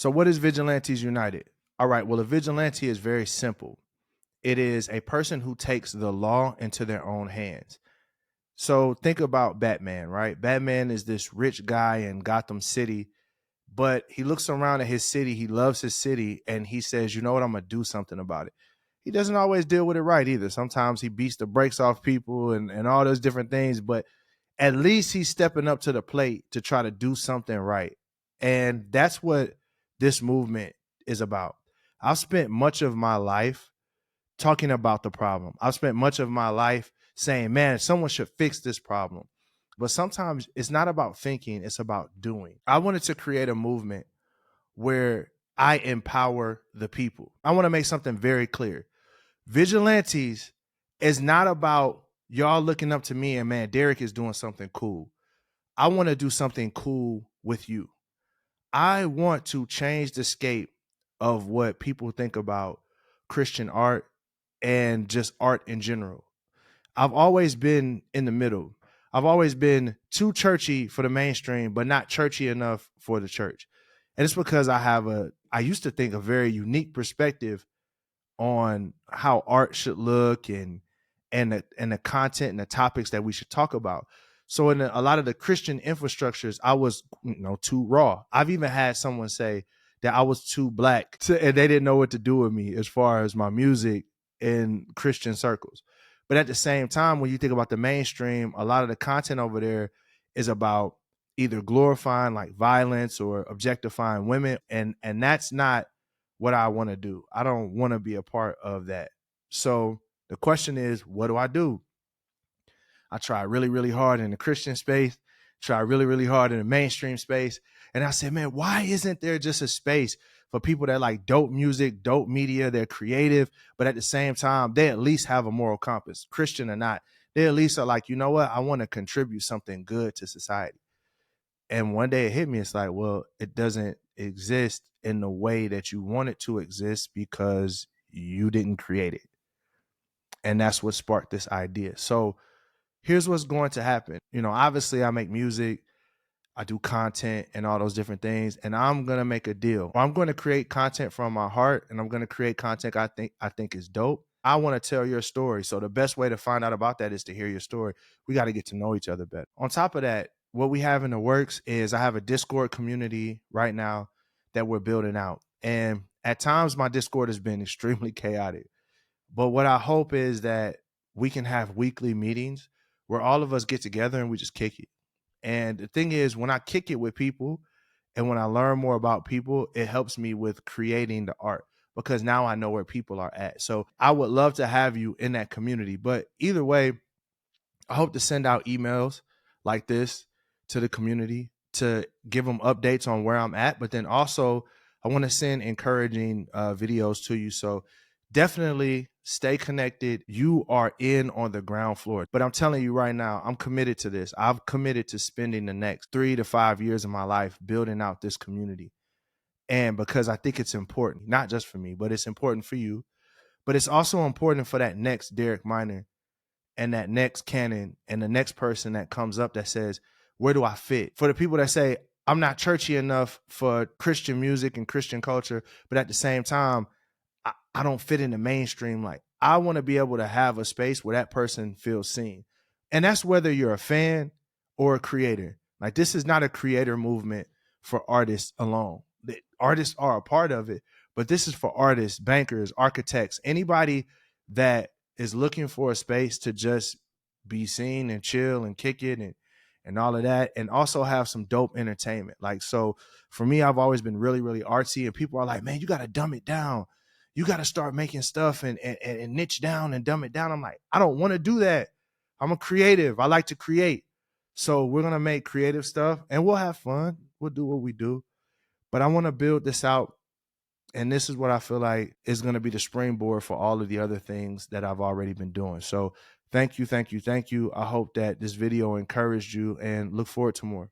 So what is Vigilantes United? All right, well, a vigilante is very simple. It is a person who takes the law into their own hands. So think about Batman, right? Batman is this rich guy in Gotham City, but he looks around at his city. He loves his city, and he says, you know what, I'm going to do something about it. He doesn't always deal with it right either. Sometimes he beats the brakes off people and all those different things, but at least he's stepping up to the plate to try to do something right. And that's what this movement is about. I've spent much of my life talking about the problem. I've spent much of my life saying, man, someone should fix this problem. But sometimes it's not about thinking, it's about doing. I wanted to create a movement where I empower the people. I want to make something very clear. Vigilantes is not about y'all looking up to me and, man, Derek is doing something cool. I want to do something cool with you. I want to change the scape of what people think about Christian art and just art in general. I've always been in the middle. I've always been too churchy for the mainstream, but not churchy enough for the church. And it's because I used to think a very unique perspective on how art should look and the content and the topics that we should talk about. So in a lot of the Christian infrastructures, I was too raw. I've even had someone say that I was too black and they didn't know what to do with me as far as my music in Christian circles. But at the same time, when you think about the mainstream, a lot of the content over there is about either glorifying like violence or objectifying women. And that's not what I want to do. I don't want to be a part of that. So the question is, what do I do? I try really, really hard in the Christian space, try really, really hard in the mainstream space. And I said, man, why isn't there just a space for people that like dope music, dope media, they're creative, but at the same time, they at least have a moral compass, Christian or not. They at least are like, you know what? I want to contribute something good to society. And one day it hit me. It's like, well, it doesn't exist in the way that you want it to exist because you didn't create it. And that's what sparked this idea. So here's what's going to happen. Obviously I make music, I do content and all those different things, and I'm going to make a deal. I'm going to create content from my heart, and I'm going to create content I think is dope. I want to tell your story. So the best way to find out about that is to hear your story. We got to get to know each other better. On top of that, what we have in the works is I have a Discord community right now that we're building out. And at times my Discord has been extremely chaotic. But what I hope is that we can have weekly meetings where all of us get together and we just kick it. And the thing is, when I kick it with people and when I learn more about people, it helps me with creating the art because now I know where people are at. So I would love to have you in that community. But either way, I hope to send out emails like this to the community to give them updates on where I'm at. But then also I want to send encouraging videos to you. So definitely stay connected. You are in on the ground floor. But I'm telling you right now, I'm committed to this. I've committed to spending the next 3 to 5 years of my life building out this community. And because I think it's important, not just for me, but it's important for you. But it's also important for that next Derek Minor and that next Canon and the next person that comes up that says, where do I fit? For the people that say, I'm not churchy enough for Christian music and Christian culture, but at the same time, I don't fit in the mainstream. Like, I want to be able to have a space where that person feels seen. And that's whether you're a fan or a creator. Like, this is not a creator movement for artists alone. The artists are a part of it, but this is for artists, bankers, architects, anybody that is looking for a space to just be seen and chill and kick it and all of that, and also have some dope entertainment. Like, so for me, I've always been really, really artsy, and people are like, man, you got to dumb it down. You got to start making stuff and niche down and dumb it down. I'm like, I don't want to do that. I'm a creative. I like to create. So we're going to make creative stuff and we'll have fun. We'll do what we do. But I want to build this out. And this is what I feel like is going to be the springboard for all of the other things that I've already been doing. So thank you, thank you, thank you. I hope that this video encouraged you and look forward to more.